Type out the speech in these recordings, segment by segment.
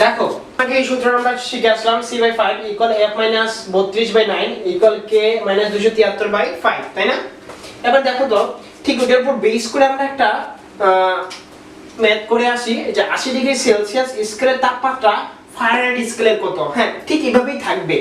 দেখো আগে এই সূত্র আমরা শিখে আসলাম c/5 f - 32/9 k - 273/5, তাই না? এবার দেখো তো ঠিক ওটার উপর বেস করে আমরা একটা ম্যাথ করে আসি যে 80 ডিগ্রি সেলসিয়াস স্কেলের তাপমাত্রা ফারেনহাইট স্কেলের কত। হ্যাঁ, ঠিক এইভাবেই থাকবে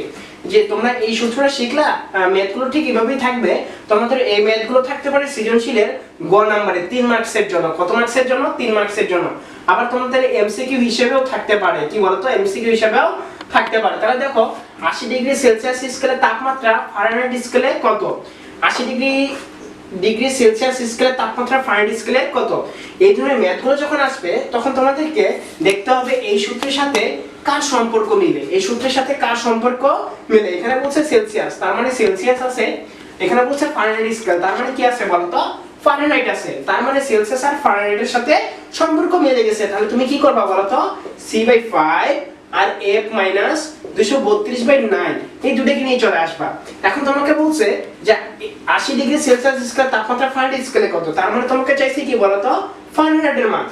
যে তোমরা এই সূত্রটা শিখলা, ম্যাথগুলো ঠিক এইভাবেই থাকবে। তোমাদের এই ম্যাথগুলো থাকতে পারে সৃজনশীলের গ নম্বরে 3 মার্কসের জন্য। কত মার্কসের জন্য? 3 মার্কসের জন্য। আবার তোমাদের এমসিকিউ হিসেবেও থাকতে পারে, কি বলতো, এমসিকিউ হিসেবেও থাকতে পারে। তাহলে দেখো 80 ডিগ্রি সেলসিয়াস স্কেলের তাপমাত্রা ফারেনহাইট স্কেলে কত, 80 ডিগ্রি সেলসিয়াস স্কেলের তাপমাত্রা ফারেনহাইট স্কেলে কত। এই ধরনের ম্যাথগুলো যখন আসবে তখন তোমাদেরকে দেখতে হবে এই সূত্রের সাথে কার সম্পর্ক মিলে, এই সূত্রের সাথে কার সম্পর্ক মিলে। এখানে বলছে সেলসিয়াস, তার মানে সেলসিয়াস আছে। এখানে বলছে ফারেনহাইট স্কেল, তার মানে কি আছে বলতো, ফারেনহাইট আছে। তার মানে সেলসিয়াস আর ফারেনহাইটের সাথে সম্পর্ক মিলে গেছে। তাহলে তুমি কি করবা বলতো, c/5 আর f - 232/9 এই দুটোকে নিয়ে চলে আসবা। এখন তোমাকে বলছে যে 80 ডিগ্রি সেলসিয়াস স্কেল তাপমাত্রা ফারেনহাইট স্কেলে কত। তার মানে তোমাকে চাইছে কি বলতো, ফারেনহাইটের মান।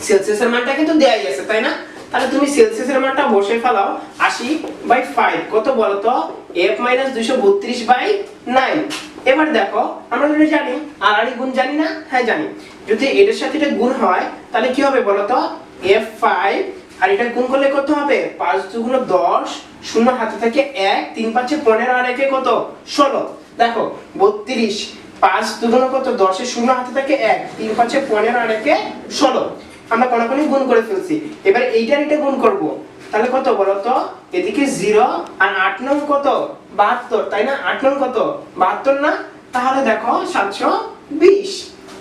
সেলসিয়াসের মানটা কিন্তু দেয়াই আছে, তাই না? তাহলে তুমি সেলসিয়াসের মানটা বসে ফেলাও, 80/5 কত বলতো, f - 232/9। এবার দেখো আমরা যদি জানি আর গুণ জানি না, হ্যাঁ জানি। যদি এটার সাথে এটা গুণ হয় তাহলে কি হবে বলতো, f5 আর এটা গুণ করলে কত হবে, 5 × 10, 0 হাতে থেকে 1, 3 × 5 = 15 আর 1 কত, 16। দেখো 32, 5 × কত, 10 এর 0 হাতে থেকে 1, 3 × 5 = 15 আর 1 16। আমরা কোনখানে গুণ করে ফেলছি। এবার এইটার এটা গুণ করব, তাহলে কত বলতো, এদিকে 0 আর 8 নং কত, 72, তাই না? 8 নং কত, 72 না? তাহলে দেখো 720।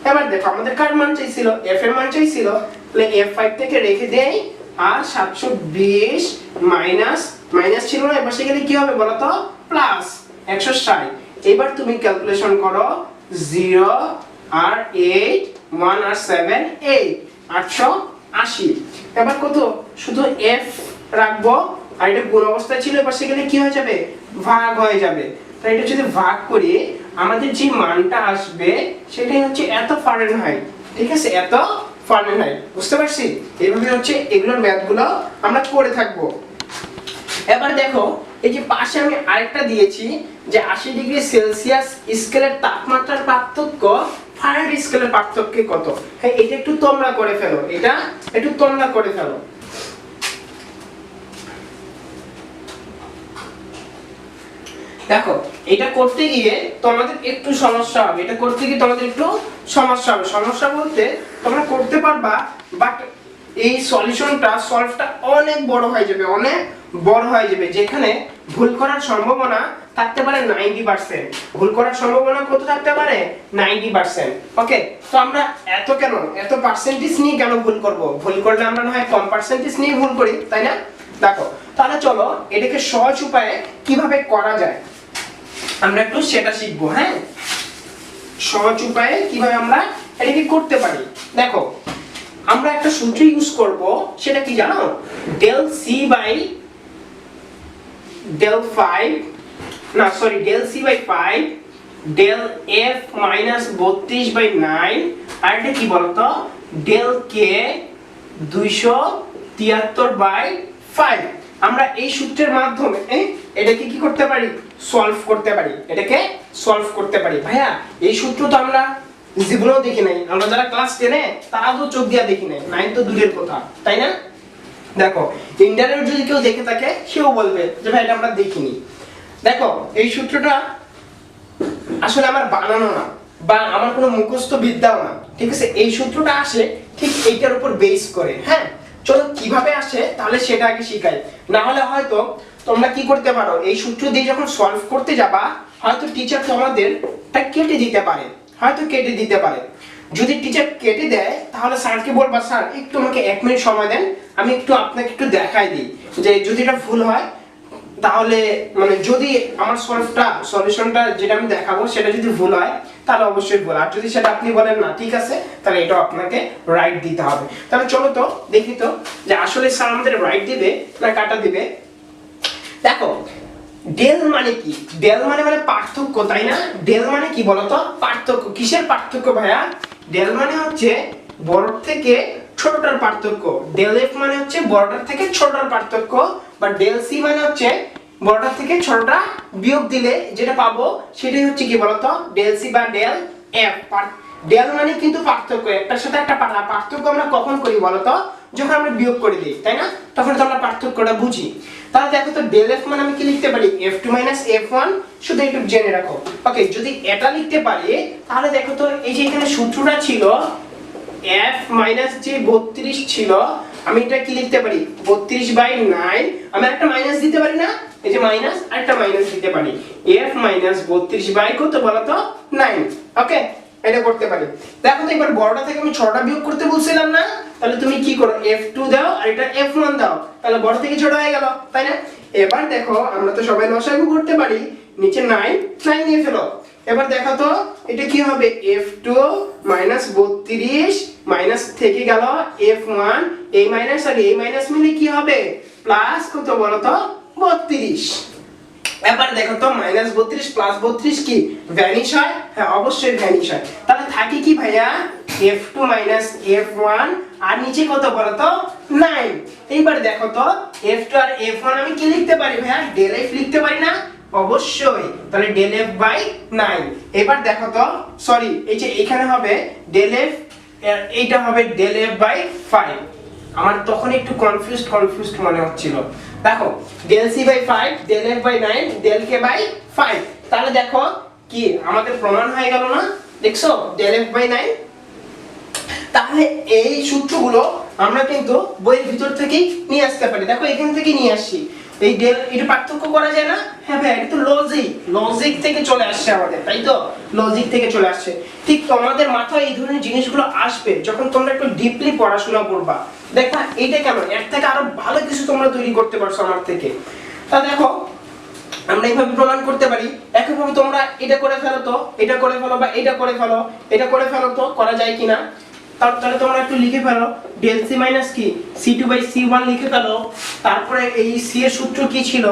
এবার দেখো আমাদের কার মান চাইছিল, f এর মান চাইছিল। তাহলে f5 থেকে রেখে দেই আর 720 মাইনাস ছিল না, এপাশে গেলে কি হবে বলতো, প্লাস 160। এবার তুমি ক্যালকুলেশন করো, 0 আর 8, 1 আর 7, 8, 880। এবার কত, শুধু f রাখবো আর এটা গুণ অবস্থায় ছিল, এপাশে গেলে কি হয়ে যাবে, ভাগ হয়ে যাবে। তাই এটা যদি ভাগ করি আমাদের যে মানটা আসবে সেটাই হচ্ছে এত ফারেনহাইট। ঠিক আছে, এত ফারেনহাইট। বুঝতে পারছি? এইভাবে হচ্ছে এগুলোর ম্যাথগুলো আমরা করে থাকবো। এবার দেখো এই যে পাশে আমি আরেকটা দিয়েছি যে 80 ডিগ্রি সেলসিয়াস স্কেলের তাপমাত্রার পার্থক্য ফারেনহাইট স্কেলের পার্থক্য কত। হ্যাঁ, এটা একটু তোমরা করে ফেলো, এটা একটু তোমরা করে ফেলো। দেখো এটা করতে গিয়ে তোমাদের একটু সমস্যা হবে, এটা করতে গিয়ে তোমাদের একটু সমস্যা হবে। সমস্যা বলতে তোমরা করতে পারবা, বাট এই সলভটা অনেক বড় হয়ে যাবে, অনেক বড় হয়ে যাবে, যেখানে ভুল করার সম্ভাবনা থাকতে পারে 90%। ভুল করার সম্ভাবনা কত থাকতে পারে, 90%। ওকে, তো আমরা এত পার্সেন্টেজ নিয়ে কেন ভুল করব? ভুল করলে আমরা না হয় কম পার্সেন্টেজ নিয়ে ভুল করি, তাই না? দেখো তাহলে চলো এটাকে সহজ উপায়ে কিভাবে করা যায় আমরা একটু সেটা শিখবো। হ্যাঁ, সহজ উপায়ে কিভাবে আমরা এটাকে করতে পারি। দেখো আমরা একটা সূত্র ইউজ করব, সেটা কি জানো, del c/5 del f - 32/9 আর এটা কি বলতো, del k 273/5। আমরা এই সূত্রের মাধ্যমে এটাকে কি করতে পারি, সলভ করতে পারি। এটাকে সলভ করতে পারি। ভাইয়া এই সূত্র তো আমরা জীবনেও দেখি নাই, আমরা যারা ক্লাস 10 এ তারা তো চোখ দিয়া দেখি নাই, 9 তো দূরের কথা, তাই না? দেখো ইন্টারনেট যদি কেউ দেখে থাকে সেও বলবে যে ভাই এটা আমরা দেখিনি। দেখো এই সূত্রটা আসলে আমার বানানো না বা আমার কোনো মুখস্থ বিদ্যাও না, ঠিক আছে? এই সূত্রটা আসে ঠিক এইটার উপর বেস করে। হ্যাঁ, চলো কিভাবে আসে তাহলে সেটা আগে শিখাই। না হলে হয়তো তোমরা কি করতে পারো, এই সূত্র দিয়ে যখন সলভ করতে যাবা হয়তো টিচার তোমাদের তা কেটে দিতে পারে। যদি টিচার কেটে দেয় তাহলে স্যারকে বলবা, স্যার একটু আমাকে 1 মিনিট সময় দেন, আমি একটু আপনাকে একটু দেখাই দিই যে যদি এটা ভুল হয় তাহলে, মানে যদি আমার সলিউশনটা যেটা আমি দেখাবো সেটা যদি ভুল হয় তাহলে অবশ্যই ভুল, আর যদি সেটা আপনি বলেন না ঠিক আছে তাহলে এটা আপনাকে রাইট দিতে হবে। তাহলে চলো তো দেখি তো যে আসলে স্যার আমাদের রাইট দিবে না কাটা দিবে। দেখো ডেল মানে কি, ডেল মানে পার্থক্য, তাই না? ডেল মানে কি বলতো, পার্থক্য। কিসের পার্থক্য ভাইয়া? ডেল মানে হচ্ছে বড় থেকে ছোটটার পার্থক্য। ডেল এফ মানে হচ্ছে বড়টার থেকে ছোটটার পার্থক্য, বা ডেল সি মানে হচ্ছে বড়টার থেকে ছোটটা বিয়োগ দিলে যেটা পাবো সেটাই হচ্ছে কি বলতো ডেল সি বা ডেল এফ। ডেল মানে কিন্তু পার্থক্য, একটার সাথে একটা পার্থক্য আমরা কখন করি বলতো, যখন আমরা বিয়োগ করে দিই, তাই না? তখন তো আমরা পার্থক্যটা বুঝি। তাহলে দেখো তো ডেল এফ মানে আমি কি লিখতে পারি, f2 f1, শুধু একটু জেনে রাখো। ওকে, যদি এটা লিখতে পারি তাহলে দেখো তো এই যে এখানে সূত্রটা ছিল f মাইনাস যে 32 ছিল, আমি এটা কি লিখতে পারি 32/9, আমি একটা মাইনাস দিতে পারি না, এই যে মাইনাস আরেকটা মাইনাস দিতে পারি, f মাইনাস 32 কত বলতো 9। ওকে, এটা করতে পারি। দেখো তো এবার বড়টা থেকে আমি 6টা বিয়োগ করতে বলছিলাম না, তাহলে তুমি কি করো f2 দাও আর এটা f1 দাও, তাহলে বড় থেকে ছোট হয়ে গেল, তাই না? এবার দেখো আমরা তো সবাই লসাগু করতে পারি, নিচে 9 নিয়ে ফেলো। এবার দেখো তো এটা কি হবে, f2 মাইনাস 32 মাইনাস থেকে গেল f1, এই মাইনাস আর এই মাইনাস মিলে কি হবে প্লাস কত বলো তো 32। এবার দেখো তো মাইনাস 32 প্লাস 32 কি ভ্যানিশ হয়? হ্যাঁ অবশ্যই ভ্যানিশ হয়। তাহলে থাকি কি ভাইয়া f2 মাইনাস f1 আর নিচে কত বলো তো 9। এইবার দেখো তো f2 আর f1 আমি কি লিখতে পারি ভাইয়া, ডেল f লিখতে পারি না? অবশ্যই, তাহলে ডেল f বাই 9। এবার দেখো তো সরি এই যে এখানে হবে ডেল f, এইটা হবে ডেল f বাই 5। আমার তখন একটু কনফিউজড মনে হচ্ছিল। দেখো del C by 5, del F by 9, del K by 5, তাহলে দেখো কি আমাদের প্রমাণ হয়ে গেল না? দেখছো ডেল এফ বাই 9। তাহলে এই সূত্রগুলো আমরা কিন্তু বইয়ের ভিতর থেকেই নিয়ে আসতে পারি। দেখো এখান থেকে নিয়ে আসি, এই ডেল এটা পার্থক্য করা যায় না? হ্যাঁ ভাই, এটা তো লজিক থেকে চলে আসছে আমাদের, তাই তো? লজিক থেকে চলে আসছে। ঠিক তোমাদের মাথায় এই ধরনের জিনিসগুলো আসবে যখন তোমরা একটু ডিপলি পড়াশোনা করবা। দেখবা এইটা কেন, এর থেকে আরো ভালো কিছু তোমরা তৈরি করতে পারছো আমার থেকে। তা দেখো আমরা এইভাবে প্রমাণ করতে পারি, একইভাবে তোমরা এটা করে ফেলো তো, এটা করে ফেলো, বা এটা করে ফেলো, এটা করে ফেলো তো, করা যায় কিনা? তাহলে তোমরা একটু লিখে ফেলো, ডেল সি মাইনাস কি c2 বাই c1 লিখে ফেলো। তারপরে এই c এর সূত্র কি ছিল,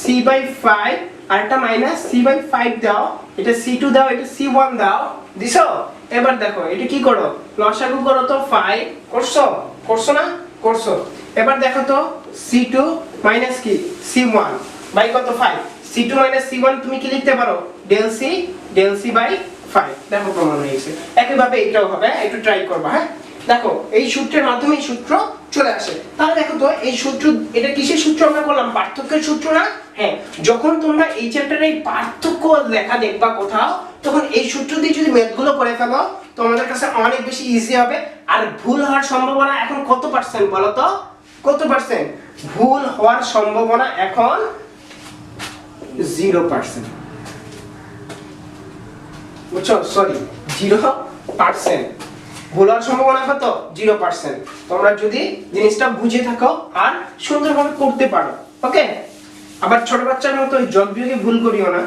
c বাই 5 আর একটা মাইনাস c বাই 5 দাও, এটা c2 দাও, এটা c1 দাও, দিছো? এবার দেখো এটা কি করো, লসাগু করো তো 5, করছো না? করছো। এবার দেখো তো c2 মাইনাস কি c1 বাই কত 5, c2 মাইনাস c1 তুমি কি লিখতে পারো, ডেল c বাই 5। দেখো প্রমাণ হয়ে গেছে। একইভাবে এটাও হবে, একটু ট্রাই করবা। হ্যাঁ দেখো এই সূত্রের মাধ্যমে এই সূত্র চলে আসে। তাহলে দেখো তো এই সূত্র, এটা কিসের সূত্র আমরা করলাম, পার্থক্যের সূত্র না? হ্যাঁ, যখন তোমরা এই চ্যাপ্টারে এই পার্থক্য লেখা দেখবা কোথাও, তখন এই সূত্র দিয়ে যদি ম্যাথগুলো করে ফেলো তোমাদের কাছে অনেক বেশি ইজি হবে। আর ভুল হওয়ার সম্ভাবনা এখন কত পার্সেন্ট বলো তো, কত পার্সেন্ট ভুল হওয়ার সম্ভাবনা এখন 0%। বুঝছো, সরি 0%। ভুল হওয়ার সম্ভাবনা কত 0%। তোমরা যদি জিনিসটা বুঝে থাকো আর সুন্দরভাবে করতে পারো। ওকে, আবার ছোট বাচ্চার মতো ওই যোগ বিয়োগে ভুল করিও না,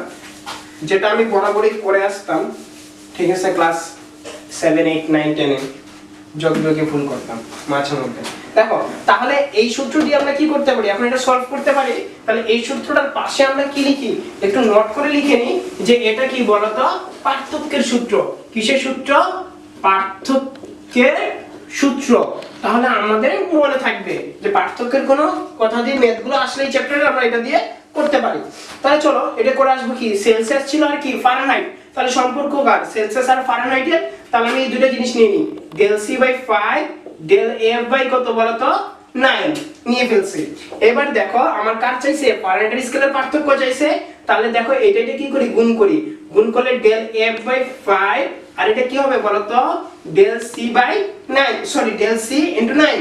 যেটা আমি বরাবরই করে আসতাম। ঠিক আছে, ক্লাস 7 8 9 10 এ যোগ বিয়োগে ভুল করতাম মাঝে মধ্যে। দেখো তাহলে এই সূত্র দিয়ে আমরা কি করতে পারি, এখন এটা সলভ করতে পারি। তাহলে এই সূত্রটার পাশে আমরা কি লিখি, একটু নোট করে লিখে নিই যে এটা কি বলতো, পার্থক্যের সূত্র। কিসের সূত্র, পার্থক্যের সূত্র। তাহলে আমাদের মনে থাকবে যে পার্থক্যের কোনো কথা দিয়ে ম্যাথগুলো আসলে এই চ্যাপ্টারে আমরা এটা দিয়ে করতে পারি। তাহলে চলো এটা করে আসবো কি, সেলসিয়াস ছিল আর কি ফারেনহাইট। তাহলে সম্পর্ক কার, সেলসিয়াস আর ফারেনহাইটের। তাহলে আমি এই দুটো জিনিস নিয়ে নিই, del C by 5, del F by কত বলতো 9 নিয়ে ফেলছি। এবার দেখো আমার কার চাইছে, ফারেনহাইট স্কেলের পার্থক্য চাইছে। তাহলে দেখো এটা কি করি, গুণ করি। গুণ করলে ডেল এফ বাই 5 আর এটা কি হবে বলতো, del C by 9, sorry del C into 9।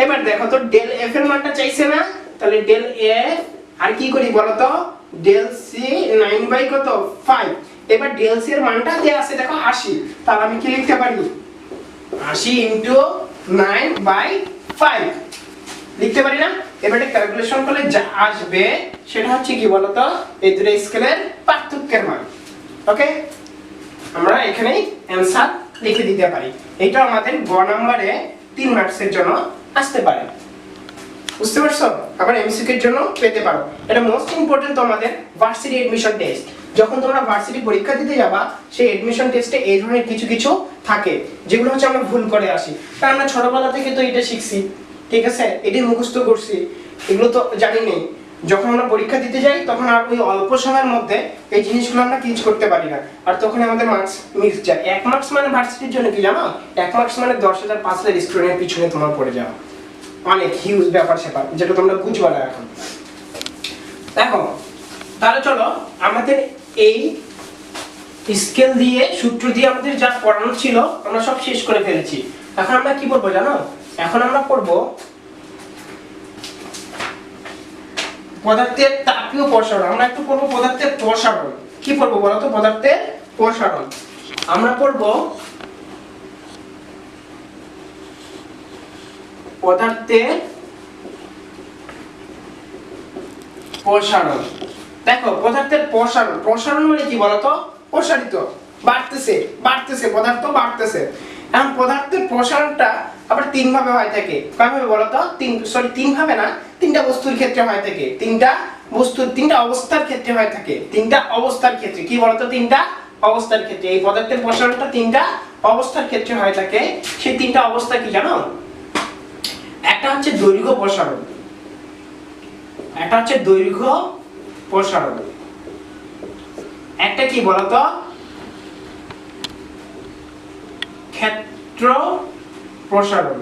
এবার দেখো তো ডেল এফ এর মানটা চাইছে না, তাহলে ডেল এফ আর কি করি বলতো, ডেল সি 9 বাই কত 5। এবার ডেল সি এর মানটা দেয়া আছে দেখো 80, তাহলে আমি কি লিখতে পারি 80 ইনটু 9 বাই 5 লিখতে পারি না? এবার এটা ক্যালকুলেশন করলে যা আসবে সেটা হচ্ছে কি বলতো, এই দুটো স্কেলের পার্থক্যের মান। ওকে, আমরা এখানেই অ্যানসার লিখে দিতে পারি। এটা আমাদের গ নম্বরে 3 মার্কসের জন্য আসতে পারে। বুঝতে পারছো? আবার এমসিকিউ এর জন্য পেতে পারো। এটা মোস্ট ইম্পর্টেন্ট তোমাদের ভার্সিটি এডমিশন টেস্ট। যখন তোমরা ভার্সিটি পরীক্ষা দিতে যাবা, সেই এডমিশন টেস্টে এই ধরনের কিছু থাকে, যেগুলো হচ্ছে আমরা ভুল করে আসি। কারণ আমরা ছোটবেলা থেকে তো এটা শিখছি, ঠিক আছে, এটি মুখস্থ করছি, এগুলো তো জানি নেই। যখন আমরা পরীক্ষা দিতে যাই তখন আর ওই অল্প সময়ের মধ্যে এই জিনিসগুলো আমরা কিছু করতে পারি না, আর তখন আমাদের মার্কস মিস যায়। 1 মার্কস মানে ভার্সিটির জন্য কি জানো, 1 মার্কস মানে 10,000 5,000 স্টুডেন্টের পিছনে তোমার পড়ে যাওয়া, অনেক হিউজ ব্যাপার স্যাপার, যেটা তোমরা বুঝবা না এখন। দেখো তাহলে চলো আমাদের এই স্কেল দিয়ে সূত্র দিয়ে আমাদের যা পড়ানো ছিল আমরা সব শেষ করে ফেলেছি। এখন আমরা কি পড়বো জানো, এখন আমরা পড়বো পদার্থের তাপীয় প্রসারণ। আমরা একটু পড়বো পদার্থের প্রসারণ। কি পড়বো বলো তো, পদার্থের প্রসারণ আমরা পড়বো পদার্থের প্রসারণ। দেখো পদার্থের প্রসারণ, প্রসারণ মানে কি বলতো, প্রসারিত, বাড়তেছে বাড়তেছে, পদার্থ বাড়তেছে। এখন পদার্থের প্রসারণটা আবার তিন ভাবে হয় থাকে। কয়ভাবে বলতো, তিন ভাবে না, তিনটা বস্তুর ক্ষেত্রে হয় থাকে, তিনটা বস্তুর তিনটা অবস্থার ক্ষেত্রে হয় থাকে, তিনটা অবস্থার ক্ষেত্রে। কি বলতো, তিনটা অবস্থার ক্ষেত্রে এই পদার্থের প্রসারণটা তিনটা অবস্থার ক্ষেত্রে হয় থাকে। সেই তিনটা অবস্থা কি জানো, একটা হচ্ছে দৈর্ঘ্য প্রসারণ, একটা হচ্ছে দৈর্ঘ্য প্রসারণ, একটা কি বলতো ক্ষেত্র প্রসারণ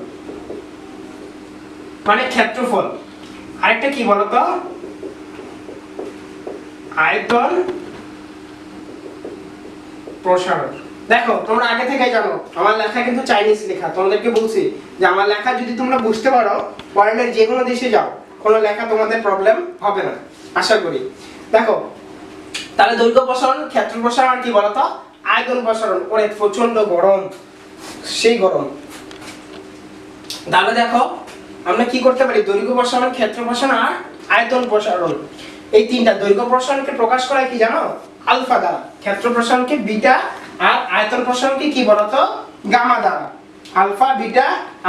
মানে ক্ষেত্রফল, আরেকটা কি বলতো আয়তন প্রসারণ। দেখো তোমরা আগে থেকে জানো আমার লেখা কিন্তু চাইনিজ লেখা, তোমাদেরকে বলছি যে আমার লেখা যদি তোমরা বুঝতে পারো ওয়ার্ল্ডের যে কোনো দেশে যাও কোনো লেখা তোমাদের প্রবলেম হবে না আশা করি। দেখো তাহলে দৈর্ঘ্য প্রসারণ, ক্ষেত্র প্রসারণ, কি বলতো আয়তন প্রসারণ। ওরে প্রচন্ড গরম, সেই গরম। তাহলে দেখো আমরা কি করতে পারি, দৈর্ঘ্য প্রসারণ, ক্ষেত্র প্রসারণ আর আয়তন প্রসারণ, এই তিনটা। দৈর্ঘ্য প্রসারণকে প্রকাশ করা কি জানো, আলফা দ্বারা, ক্ষেত্র প্রসারণকে বিটা, আর আয়তন প্রসারণকে কি বলতো গামা দ্বারা, আলফা বিটা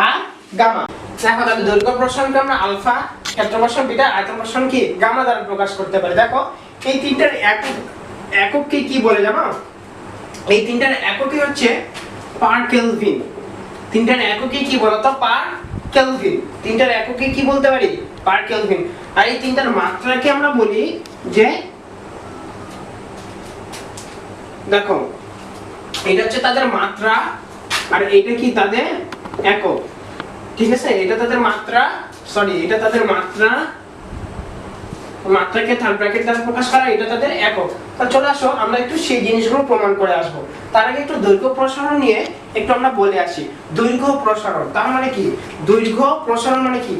আর গামা। দেখো তাহলে দৈর্ঘ্য প্রসারণকে আমরা আলফা, ক্ষেত্র প্রসারণ বিটা, আয়তন প্রসারণ কি গামা দ্বারা প্রকাশ করতে পারি। দেখো এই তিনটার একককে কি বলে জানো, এই তিনটার এককই হচ্ছে পার কেলভিন। তিনটার এককই কি বলতো পার কেলভিন, তিনটার এককে কি বলতে পারি পার কেলভিন। আর এই তিনটার মাত্রাকে আমরা বলি যে, দেখো এটা হচ্ছে তাদের মাত্রা আর এটা কি তাদের একক, ঠিক আছে, এটা তাদের মাত্রা, সরি এটা তাদের মাত্রা, মাত্রাকে থার্ড ব্র্যাকেট দ্বারা প্রকাশ করা, এটা তাদের একক। তাহলে চলে আসো আমরা একটু সেই জিনিসগুলো প্রমাণ করে আসবো। তার আগে একটু দৈর্ঘ্য প্রসারণ নিয়ে একটু আমরা বলে আসি। দৈর্ঘ্য প্রসারণ তার মানে কি, দৈর্ঘ্য প্রসারণ মানে কি,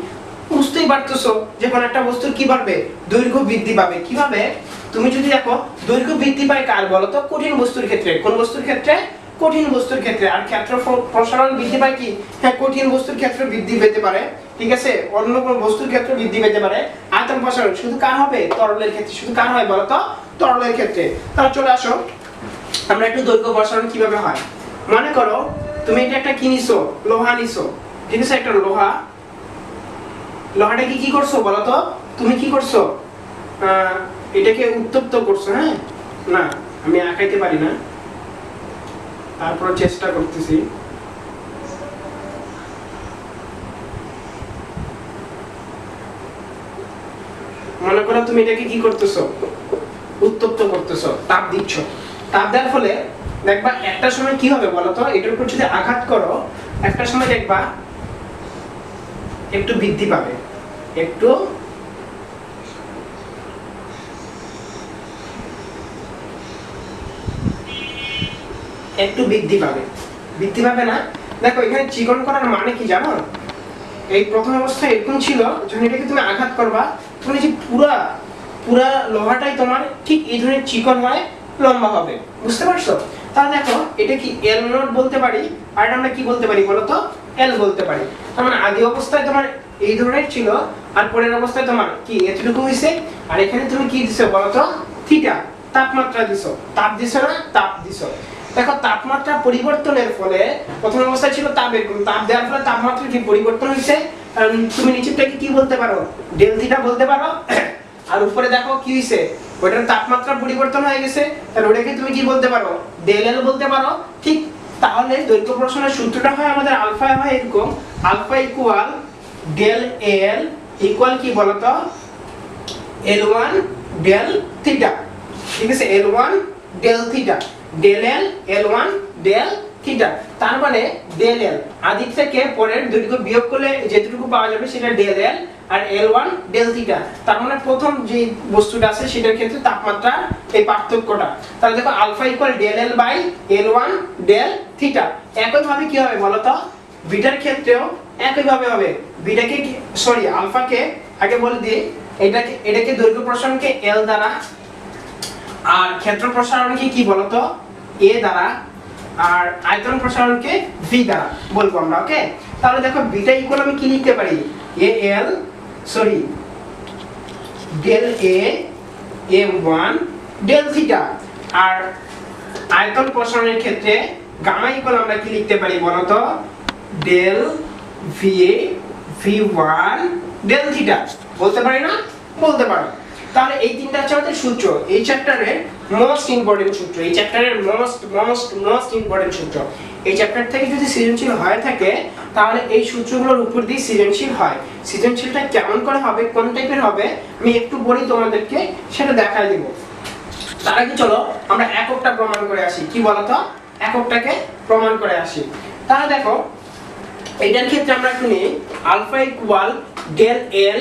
বুঝতেই পারতেছো যে কোন একটা বস্তুর কি বাড়বে, দৈর্ঘ্য বৃদ্ধি পাবে। কিভাবে, তুমি যদি দেখো দৈর্ঘ্য বৃদ্ধি পায় কার বলতো, কঠিন বস্তুর ক্ষেত্রে। কোন বস্তুর ক্ষেত্রে, কঠিন বস্তুর ক্ষেত্রে। আর ক্ষেত্র প্রসারণ বৃদ্ধি পায় কি, হ্যাঁ কঠিন বস্তুর ক্ষেত্রে বৃদ্ধি পেতে পারে, ঠিক আছে, অন্য কোন বস্তুর ক্ষেত্রে বৃদ্ধি পেতে পারে। আয়তন প্রসারণ শুধু কার হবে, তরলের ক্ষেত্রে। শুধু কার হয় বলতো, তরলের ক্ষেত্রে। তাহলে চলে আসো আমরা একটু দৈর্ঘ্য প্রসারণ কিভাবে হয়। মনে করো তুমি এটা একটা কি নিছো, লোহা নিছো, ঠিক আছে, একটা লোহা, লোহাটাকে কি করছো বলতো, তুমি কি করছো, এটাকে উত্তপ্ত করছো। হ্যাঁ না আমি আঁকাইতে পারি না, তারপর চেষ্টা করতেছি। মনে করো তুমি এটাকে কি করতেছো, উত্তপ্ত করতেছো, তাপ দিচ্ছ। তাপ দেওয়ার ফলে দেখবা একটা সময় কি হবে বলতো, এটার উপর যদি আঘাত করো একটা সময় দেখবা একটু বৃদ্ধি পাবে, একটু একটু বৃদ্ধি পাবে, বৃদ্ধি পাবে না। দেখো এখানে চিকন করার মানে কি জানো, এই প্রথম অবস্থায় এরকম ছিল, যখন এটাকে তুমি আঘাত করবা তখন এই যে পুরা পুরা লোহাটাই তোমার ঠিক এই ধরনের চিকন হয়, লম্বা হবে, বুঝতে পারছো। তাহলে দেখো এটা কি এল নট বলতে পারি, আর আমরা কি বলতে পারি বলতো, এল বলতে পারি। তার মানে আদি অবস্থায় তোমার এই ধরনের ছিল, আর পরের অবস্থায় তোমার কি এতটুকু হইছে, আর এখানে তুমি কি দিছো বলতো, থিটা, তাপমাত্রা দিছো, তাপ দিছো না, তাপ দিছো। দেখো তাপমাত্রা পরিবর্তনের ফলে প্রথম অবস্থায় ছিল তাপ, এরকম তাপ দেওয়ার ফলে তাপমাত্রা কি পরিবর্তন হয়েছে, তুমি নিচেরটাকে কি বলতে পারো, ডেল থিটা বলতে পারো। আর উপরে দেখো কি হইছে, ওটার তাপমাত্রা পরিবর্তন হয়ে গেছে, তাহলে ওটাকে তুমি কি বলতে পারো, ডেল এল বলতে পারো। ঠিক তাহলে দৈর্ঘ্য প্রসারণের সূত্রটা হয় আমাদের আলফা হয় এরকম, alpha equal del L equal কি বলতো L1 ডেল থিটা, ঠিক আছে, L1 del theta, del L L1 del theta. তার মানে ডেল এল আদিক থেকে পরের দৈর্ঘ্য বিয়োগ করলে যেটুকু পাওয়া যাবে সেটা ডেল এল আর L1 ডেল থিটা। তার মানে প্রথম যে বস্তুটা আছে সেটার ক্ষেত্রে তাপমাত্রা এই পার্থক্যটা। তাহলে দেখো alpha equal del L by L1 del theta. একইভাবে কি হবে বলতো বিটার ক্ষেত্রেও একইভাবে হবে। বিটাকে সরি আলফাকে আগে বলে দিই, এটাকে দৈর্ঘ্য প্রসারণকে L দ্বারা আর ক্ষেত্র প্রসারণকে কি বলতো A দ্বারা আর আয়তন প্রসারণকে V দ্বারা বলবো আমরা। ওকে, তাহলে দেখো বিটা ইকুয়াল আমি কি লিখতে পারি AL sorry del A M1 del theta. আর আয়তন প্রসারণের ক্ষেত্রে গামা ইকুয়াল আমরা কি লিখতে পারি বলতো del V V1 del theta. বলতে পারি না? বলতে পারো। তাহলে এই তিনটা হচ্ছে আমাদের সূত্র, এই চ্যাপ্টারের মোস্ট ইম্পর্টেন্ট সূত্র, এই চ্যাপ্টারের মোস্ট ইম্পর্টেন্ট সূত্র। এই চ্যাপ্টার থেকে যদি সৃজনশীল হয়ে থাকে তাহলে এই সূত্রগুলোর উপর দিয়ে সৃজনশীল হয়। সৃজনশীলটা কেমন করে হবে, কোন টাইপের হবে আমি একটু বলি তোমাদেরকে, সেটা দেখাই দেব। তার আগে চলো আমরা এককটা প্রমাণ করে আসি। কি বলতো এককটাকে প্রমাণ করে আসি। তাহলে দেখো এটার ক্ষেত্রে আমরা একটু নিই alpha equal del L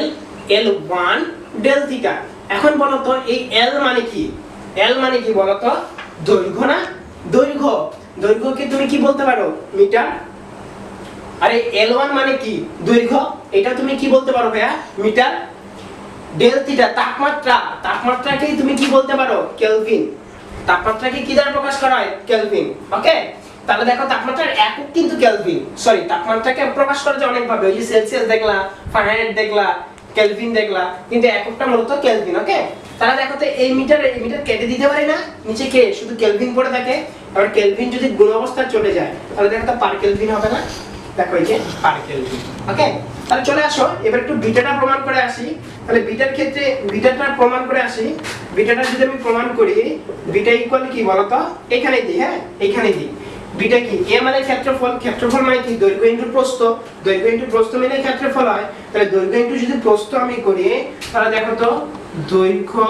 L1 del theta. এখন বলো তো এই L মানে কি? L মানে কি বলো তো দৈর্ঘ্য না? দৈর্ঘ্যকে তুমি কি বলতে পারো মিটার। আরে L1 মানে কি দৈর্ঘ্য, এটা তুমি কি বলতে পারো ভাইয়া মিটার। ডেল থিটা তাপমাত্রাকে তুমি কি বলতে পারো কেলভিন। তাপমাত্রাকে কি দ্বারা প্রকাশ করা হয় কেলভিন। ওকে, তাহলে দেখো তাপমাত্রার একক কিন্তু কেলভিন, সরি তাপমাত্রাকে প্রকাশ করা যায় অনেক ভাবে, ওই যে সেলসিয়াস দেখলা, ফারেনহাইট দেখলা, কেলভিন দেখলা, কিন্তু এককটা মূলত কেলভিন। ওকে, তাহলে দেখো তো এই মিটার কেটে দিতে পারি না, নিচে কে শুধু কেলভিন পড়ে থাকে। আর কেলভিন যদি গুণ অবস্থায় চলে যায় তাহলে দেখো তো পার কেলভিন হবে না, দেখো এই যে পার কেলভিন। ওকে, তাহলে চলে আসো এবার একটু বিটাটা প্রমাণ করে আসি। তাহলে বিটার ক্ষেত্রে বিটাটা প্রমাণ করে আসি। বিটাটা যদি আমি প্রমাণ করি বিটা ইকুয়াল কি বলতো এখানে দিই, হ্যাঁ এখানে দিই। বিটা কি এ মানে ক্ষেত্রফল মানে কি দৈর্ঘ্য ইনটু প্রস্থ, দৈর্ঘ্য ইনটু প্রস্থ মানে ক্ষেত্রফল হয়। তাহলে দৈর্ঘ্য ইনটু যদি প্রস্থ আমি করি তাহলে দেখো তো দৈর্ঘ্য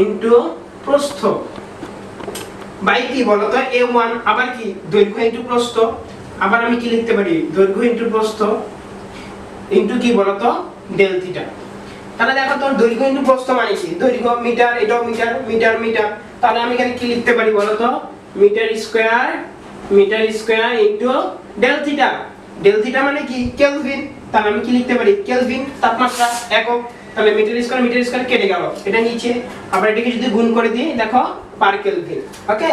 ইনটু প্রস্থ বাই কি বলতো A1, আবার কি দৈর্ঘ্য ইনটু প্রস্থ, আবার আমি কি লিখতে পারি দৈর্ঘ্য ইনটু প্রস্থ ইনটু কি বলতো ডেল থিটা। তাহলে দেখো তো দৈর্ঘ্য ইনটু প্রস্থ মানে কি দৈর্ঘ্য মিটার, এটাও মিটার মিটার মিটার। তাহলে আমি এখানে কি লিখতে পারি বলতো metre square into del theta. Del theta মানে কি কেলভিন, তাহলে আমি কি লিখতে পারি কেলভিন তাপমাত্রা একক। তাহলে মিটার স্কয়ার কেটে গেল, এটা নিচে আবার এটাকে যদি গুণ করে দিই দেখো পার কেলভিন। ওকে,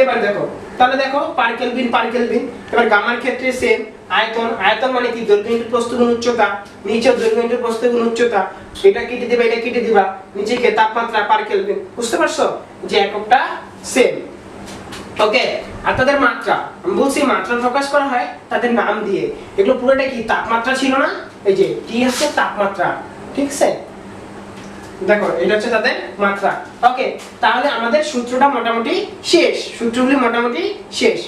এবার দেখো তাহলে দেখো পার কেলভিন। এবার গামার ক্ষেত্রে সেম, আয়তন মানে কি দৈর্ঘ্য ইনটু প্রস্থ গুণ উচ্চতা, নিচে দৈর্ঘ্য ইনটু প্রস্থ গুণ উচ্চতা, এটা কেটে দিবা এটা কেটে দিবা, নিচে কে তাপমাত্রা পার কেলভিন। বুঝতে পারছো যে এককটা সেম। ওকে, আর তাদের মাত্রা আমি বলছি মাত্রা প্রকাশ করা হয় তাদের নাম দিয়ে। এগুলো পুরোটা কি তাপমাত্রা ছিল না, এই যে টি হচ্ছে তাপমাত্রা, ঠিক আছে। দেখো এটা হচ্ছে তাদের মাত্রা। ওকে, তাহলে আমাদের সূত্রটা মোটামুটি শেষ, সূত্রগুলি মোটামুটি শেষ।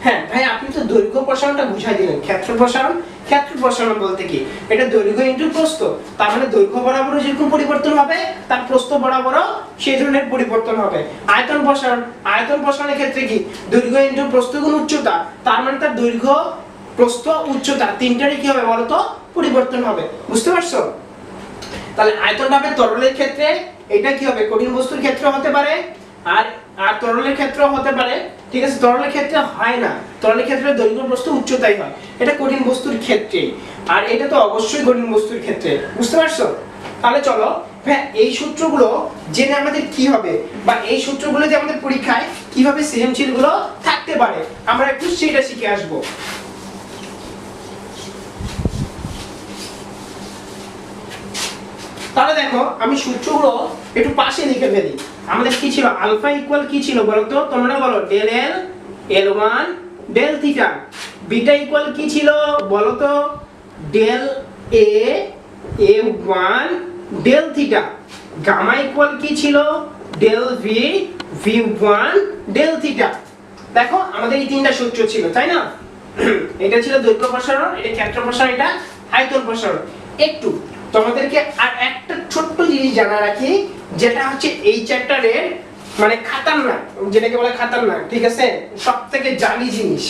হ্যাঁ ভাই আপনি তো দৈর্ঘ্য প্রসারণটা বুঝাই দিলেন। ক্ষেত্র প্রসারণ বলতে কি এটা দৈর্ঘ্য ইনটু প্রস্থ, তার মানে দৈর্ঘ্য বরাবর যেরকম পরিবর্তন হবে তার প্রস্থ বরাবরও সেই ধরনের পরিবর্তন হবে। আয়তন প্রসারণের ক্ষেত্রে কি দৈর্ঘ্য ইনটু প্রস্থ গুণ উচ্চতা, তার মানে তার দৈর্ঘ্য প্রস্থ উচ্চতা তিনটারই কি হবে বলতো পরিবর্তন হবে। বুঝতে পারছো? তাহলে আয়তনটা হবে তরলের ক্ষেত্রে, এটা কি হবে কঠিন বস্তুর ক্ষেত্রে হতে পারে, আর তরলের ক্ষেত্রেও হতে পারে, ঠিক আছে। তরলের ক্ষেত্রে হয় না, তরলের ক্ষেত্রে দৈর্ঘ্য প্রস্থ উচ্চতাই হয়, এটা কঠিন বস্তুর ক্ষেত্রে, আর এটা তো অবশ্যই কঠিন বস্তুর ক্ষেত্রে। বুঝতে পারছো? তাহলে চলো হ্যাঁ এই সূত্রগুলো জেনে আমাদের কি হবে, বা এই সূত্রগুলো যে আমাদের পরীক্ষায় কিভাবে সৃজনশীল গুলো থাকতে পারে আমরা একটু সেটা শিখে আসবো। তাহলে দেখো আমি সূত্রগুলো একটু পাশে লিখে ফেলি। আমাদের কি ছিল আলফা ইকুয়াল কি ছিল বলতো তোমরা বলো del L L1 del theta. Beta equal কি ছিল বলতো del A A1 del theta. Gamma equal কি ছিল del V V1 del theta. দেখো আমাদের এই তিনটা সূত্র ছিল তাই না? এটা ছিল দৈর্ঘ্য প্রসারণ, এটা ক্ষেত্র প্রসারণ, এটা আয়তন প্রসারণ। একটু তোমাদেরকে আর একটা ছোট্ট জিনিস জানা রাখি, যেটা হচ্ছে এই চ্যাপ্টারের মানে খাতারনাক, যেটাকে বলে খাতারনাক, ঠিক আছে, সবথেকে জালি জিনিস,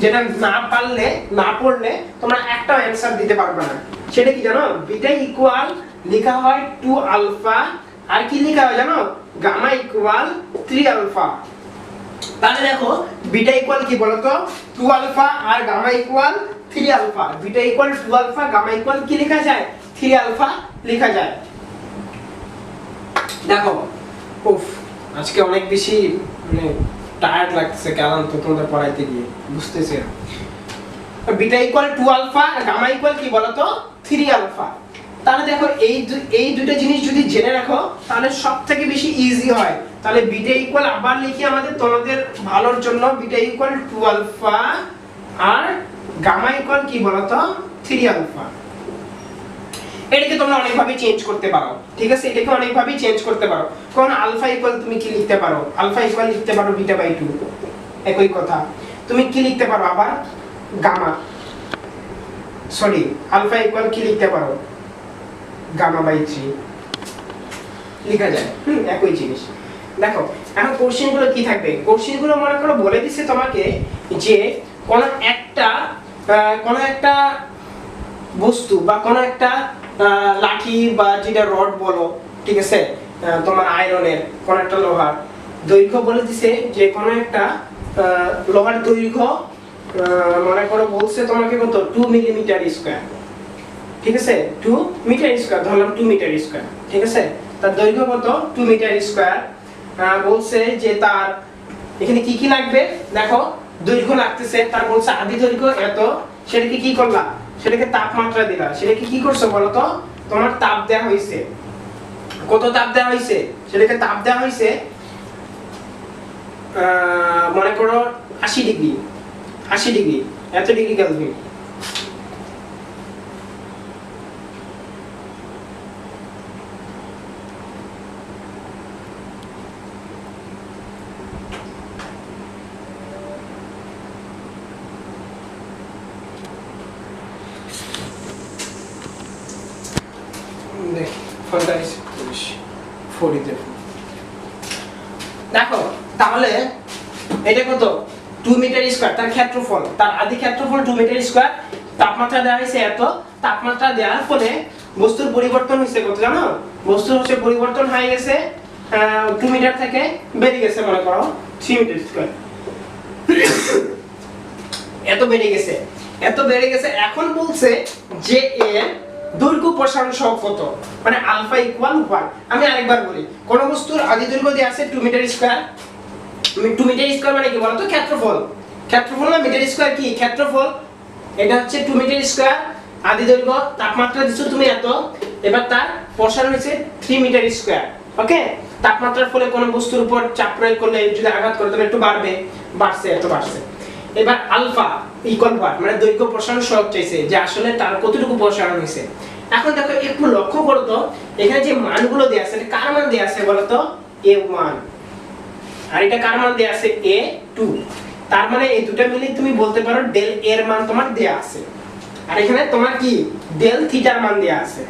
যেটা না পারলে না পড়লে তোমরা একটা অ্যানসার দিতে পারবে না। সেটা কি জানো? বিটা ইকুয়াল লেখা হয় 2 আলফা, আর কি লেখা হয় জানো? Gamma equal 3 alpha. তাহলে দেখো বিটা ইকুয়াল কি বলতো? 2 আলফা আর gamma equal 3 alpha. Beta equal 2 alpha, gamma equal কি লেখা যায়? 3 আলফা লেখা যায়। দেখো উফ, আজকে অনেক বেশি মানে টায়ার্ড লাগছে, কারণ তো তোমাদের পড়াইতে গিয়ে বুঝতেছি না। বিটা ইকুয়াল 2 আলফা আর গামা ইকুয়াল কি বলতো? 3 আলফা। তাহলে দেখো এই দুটো জিনিস যদি জেনে রাখো তাহলে সবথেকে বেশি ইজি হয়। তাহলে বিটা ইকুয়াল আবার লিখি আমাদের তোমাদের ভালোর জন্য, বিটা ইকুয়াল 2 আলফা আর গামা ইকুয়াল কি বলতো? 3 আলফা। এটাকে তোমরা অনেকভাবে চেঞ্জ করতে পারো, ঠিক আছে, এটাকে অনেকভাবে চেঞ্জ করতে পারো। কোন আলফা ইকুয়াল তুমি কি লিখতে পারো? আলফা ইকুয়াল লিখতে পারো বিটা বাই 2, একই কথা। তুমি কি লিখতে পারো আবার? গামা, সরি, আলফা ইকুয়াল কি লিখতে পারো? গামা বাই 3 লেখা যায়, একই জিনিস। দেখো এখন কোশ্চেন গুলো কি থাকবে? কোশ্চেন গুলো মনে করো বলে দিচ্ছে তোমাকে যে কোন একটা বস্তু বা কোন একটা লাঠি বা যেটা রড বলো, ঠিক আছে, তোমার আয়রনের কোন একটা লোহার দৈর্ঘ্য বলে দিছে, যে কোন একটা লোহার দৈর্ঘ্য মনে করো বলছে তোমাকে কত? 2 মিলিমিটার স্কয়ার, ঠিক আছে, 2 মিটার স্কয়ার, ধরলাম 2 মিটার স্কয়ার, ঠিক আছে। তার দৈর্ঘ্য কত? 2 মিটার স্কয়ার। বলছে যে তার এখানে কি কি লাগবে, দেখো দৈর্ঘ্য লাগতেছে, তার বলছে আদি দৈর্ঘ্য এত, সেটাকে কি করলা? সেটাকে তাপমাত্রা দিলা। সেটাকে কি করছো বলো তো? তোমার তাপ দেওয়া হয়েছে। কত তাপ দেওয়া হয়েছে? সেটাকে তাপ দেওয়া হয়েছে মনে করো 80 ডিগ্রি, 80 ডিগ্রি, এত ডিগ্রি কেলভিন। দেখো তাহলে এটা কত? 2 মিটার স্কয়ার, তার ক্ষেত্রফল, তার আদি ক্ষেত্রফল 2 মিটার স্কয়ার। তাপমাত্রা দেওয়া হয়েছে এত, তাপমাত্রা দেওয়ার ফলে বস্তুর পরিবর্তন হয়েছে কত জানো? বস্তুর হচ্ছে পরিবর্তন হয়ে গেছে 2 মিটার থেকে বেড়ে গেছে মনে করো 3 মিটার স্কয়ার। এত বেড়ে গেছে, এত বেড়ে গেছে। এখন বলছে যে এর দৈর্ঘ্য প্রসারণ সহগ কত, মানে আলফা ইকুয়াল 1। আমি আরেকবার বলি, কোন বস্তুর আদি দৈর্ঘ্য দেয়া আছে 2 মিটার স্কয়ার। 2 মিটার স্কয়ার মানে কি বলতো? ক্ষেত্রফল। ক্ষেত্রফল না মিটার স্কয়ার কি? ক্ষেত্রফল। এটা হচ্ছে 2 মিটার স্কয়ার, আদি দৈর্ঘ্য, তাপমাত্রা দিছো তুমি এত, এবার তার প্রসারণ হচ্ছে 3 মিটার স্কয়ার। ওকে, তাপমাত্রার ফলে কোন বস্তুর উপর চাপ প্রয়োগ করলে যদি আঘাত করে তাহলে একটু বাড়বে, বাড়ছে, এত বাড়ছে। এবার আলফা ইকুয়াল হোয়াট, মানে দৈর্ঘ্য প্রসারণ সহগ চাইছে, যে আসলে তার কতটুকু প্রসারণ হয়েছে। এখন দেখো একটু লক্ষ্য করো তো, এখানে যে মানগুলো দেয়া আছে এটা কার মান দেয়া আছে বলো তো? a1, আর এটা কার মান দেয়া আছে? a2। তার মানে এই দুটো মিলে তুমি বলতে পারো ডেল এর মান তোমার দেয়া আছে, আর এখানে তোমার কি ডেল থিটার মান দেয়া আছে।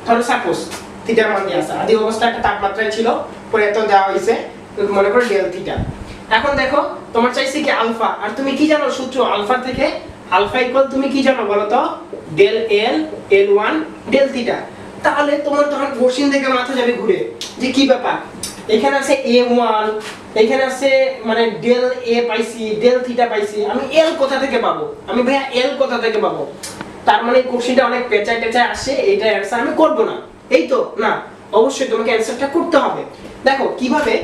ধরো সাপোজ থিটার মান দেয়া আছে, আদি অবস্থা একটা তাপমাত্রায় ছিল, পরে এত দেওয়া হয়েছে, মনে করো ডেল থিটা। এখন দেখো তোমার চাইছে কি আলফা, আর তুমি কি জানো সূত্র আলফা থেকে? আলফা ইকুয়াল তুমি কি জানো বলো তো? Del L L1 del theta. তাহলে তোমার তখন কোশ্চেন থেকে মাথা যাবে ঘুরে যে কি ব্যাপার, এখানে আছে A1, এখানে আছে মানে ডেল এ পাইছি, ডেল থিটা পাইছি, আমি এল কোথা থেকে পাবো? আমি ভাইয়া এল কোথা থেকে পাবো? তার মানে কোশ্চেনটা অনেক পেঁচায় টেচায় আসে, এইটা অ্যানসার আমি করব না। এই তো না, অবশ্যই তোমাকে অ্যানসারটা করতে হবে। দেখো কিভাবে,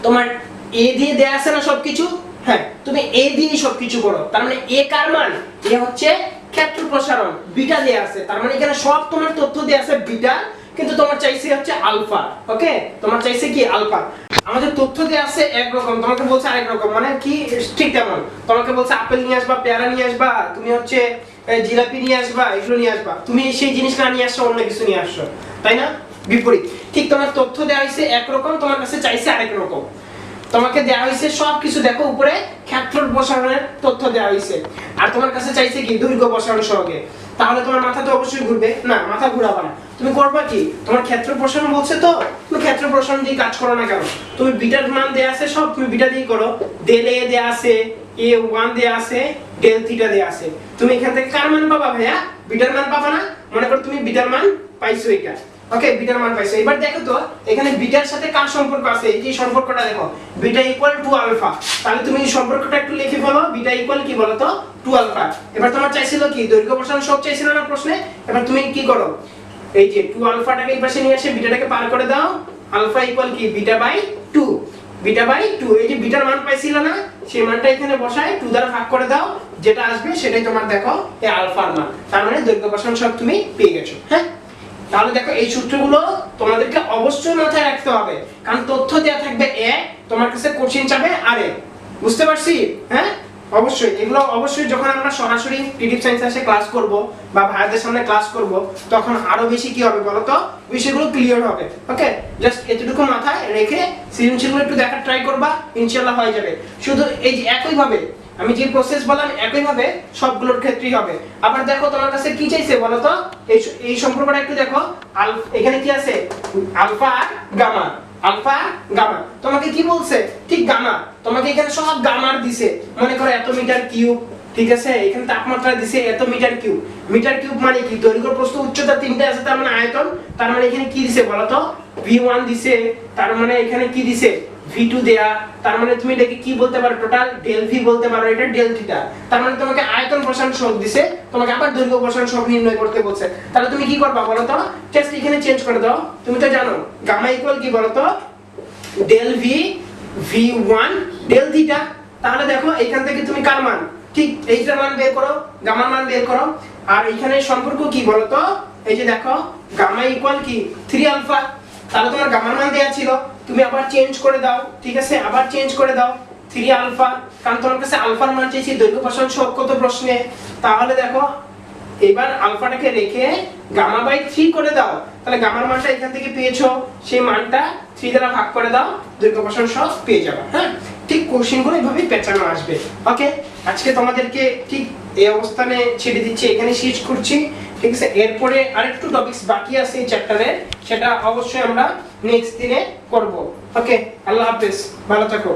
তোমার এ দিয়ে দেয়া আছে না সবকিছু, হ্যাঁ তুমি এ দিয়ে সবকিছু করো। তার মানে এ কার মান? এ হচ্ছে ক্ষেত্র প্রসারণ, বিটা দেয়া আছে, তার মানে এখানে সব তোমার তথ্য দেয়া আছে বিটা, কিন্তু তোমার চাইছে হচ্ছে আলফা। ওকে, তোমার চাইছে কি আলফা। আমাদের তথ্য দেয়া আছে একরকম, তোমাকে বলছে আরেক রকম, মানে কি ঠিক তেমন তোমাকে বলছে আপেল নিয়ে আসবা, পেয়ারা নিয়ে আসবা, তুমি হচ্ছে জিলাপি নিয়ে আসবা, এগুলো নিয়ে আসবা, তুমি সেই জিনিস না নিয়ে আসছো, অন্য কিছু নিয়ে আসছো, তাই না? বিপরীত। ঠিক তোমার তথ্য দেয়া হয়েছে একরকম, তোমার কাছে চাইছে আরেক রকম। তোমাকে দেওয়া হয়েছে সবকিছু, দেখো উপরে ক্ষেত্র প্রসারণের তথ্য দেওয়া হয়েছে, আর তোমার কাছে চাইছে কি দৈর্ঘ্য প্রসারণ সহগে। তাহলে তোমার মাথা তো অবশ্যই ঘুরবে না, মাথা ঘুরাবা না। তুমি করবা কি, তোমার ক্ষেত্র প্রসারণ বলছে তো তুমি ক্ষেত্র প্রসারণ দিয়ে কাজ করো না কেন? তুমি বিটার মান দেয়া আছে সব, তুমি বিটা দিয়ে করো। ডেল এ দেয়া আছে, a1 দেয়া আছে, ডেল থিটা দেয়া আছে। তুমি এখান থেকে কার মান পাবা ভাইয়া? বিটার মান পাবা না? মনে করো তুমি বিটার মান পাইছো এটা, ওকে, বিটার মান পাইছো। এবার দেখো তো এখানে বিটার সাথে কার সম্পর্ক আছে, এই যে সম্পর্কটা দেখো, বিটা ইকুয়াল টু আলফা। তাহলে তুমি এই সম্পর্কটা একটু লিখে ফেলো, বিটা ইকুয়াল কি বলো তো, টু আলফা। এবার তোমার চাইছিল কি দৈর্ঘ্য প্রসারণ সব চাইছিল না প্রশ্নে। এবার তুমি কি করো, এই যে টু আলফাটাকে এই পাশে নিয়ে এসে বিটাটাকে পার করে দাও, আলফা ইকুয়াল কি beta by two, beta by two. এই যে বিটার মান পাইছিল না, সেই মানটা এখানে বসায় 2 দ্বারা ভাগ করে দাও, যেটা আসবে সেটাই তোমার দেখো এই আলফার মান। তার মানে দৈর্ঘ্য প্রসারণ সব তুমি পেয়ে গেছো। হ্যাঁ, তাহলে দেখো এই সূত্রগুলো তোমাদেরকে অবশ্যই মাথায় রাখতে হবে, কারণ তথ্য দেয়া থাকবে এ, তোমার কাছে কোশ্চেন চাবে আরে। বুঝতে পারছি? হ্যাঁ, অবশ্যই এগুলো অবশ্যই যখন আমরা সরাসরি পিডিএফ সায়েন্স এসে ক্লাস করব বা ভাইয়াদের সামনে ক্লাস করব, তখন আরো বেশি কি হবে বলো তো, বিষয়গুলো ক্লিয়ার হবে। ওকে, জাস্ট এতটুকু মাথায় রেখে সৃজনশীলগুলো একটু দেখার ট্রাই করবা, ইনশাআল্লাহ হয়ে যাবে। শুধু এই যে একই ভাবে আমি যে প্রসেস বললাম একই ভাবে সবগুলোর ক্ষেত্রেই হবে। আবার দেখো তোমার কাছে কি চাইছে বলো তো, এই সম্পর্কটা একটু দেখো, এখানে কি আছে, আলফা আর গামা, আলফা গামা। তোমাকে কি বলছে, ঠিক গামা, তোমাকে এখানে সব গামার দিছে। মনে করো এত মিটার কিউব, ঠিক আছে, এখানে তাপমাত্রা দিছে এত মিটার কিউব। মিটার কিউব মানে কি, দৈর্ঘ্য প্রস্থ উচ্চতা তিনটা আছে, তার মানে আয়তন। তার মানে এখানে কি দিছে বলো তো, v1 দিছে, তার মানে এখানে কি দিছে v2 দেয়া। তার মানে তুমি এটাকে কি বলতে পারো, টোটাল ডেল ভি বলতে পারো, এটা ডেল থিটা। তার মানে তোমাকে আয়তন প্রসারণ সহগ দিছে, তোমাকে আবার দৈর্ঘ্য প্রসারণ সহগ নির্ণয় করতে বলছে। তাহলে তুমি কি করবা বলো তো, জাস্ট এখানে চেঞ্জ করে দাও। তুমি তো জানো গামা ইকুয়াল কি বলো তো, del V v1 del theta. তাহলে দেখো এখান থেকে তুমি কার মান, ঠিক এইটার মান বের করো, গামার মান বের করো। আর এখানে সম্পর্ক কি বলো তো, এই যে দেখো গামা ইকুয়াল কি 3 আলফা। তাহলে তোমার গামার মান দেয়া ছিল, তুমি আবার চেঞ্জ করে দাও, ঠিক আছে, আবার চেঞ্জ করে দাও 3 আলফা, কারণ তোমার কাছে আলফার মান চাইছি দৈর্ঘ্য প্রসারণ সহগ কত প্রশ্নে। তাহলে দেখো এবার আলফাটাকে রেখে গামা বাই 3 করে দাও, তাহলে গামার মানটা এখান থেকে পেয়েছো, সেই মানটা 3 দ্বারা ভাগ করে দাও, দৈর্ঘ্য প্রসারণ সহগ পেয়ে যাবে। হ্যাঁ, ঠিক কোশ্চেনগুলো এইভাবেই পেঁচানো আসবে। ওকে, আজকে তোমাদেরকে ঠিক এই অবস্থানে ছেড়ে দিচ্ছি, এখানে শেষ করছি, ঠিক আছে। এরপরে আরেকটু টপিকস বাকি আছে এই চ্যাপ্টারে, সেটা অবশ্যই আমরা নেক্সট দিনে করব। ওকে, আল্লাহ হাফেজ, ভালো থাকো।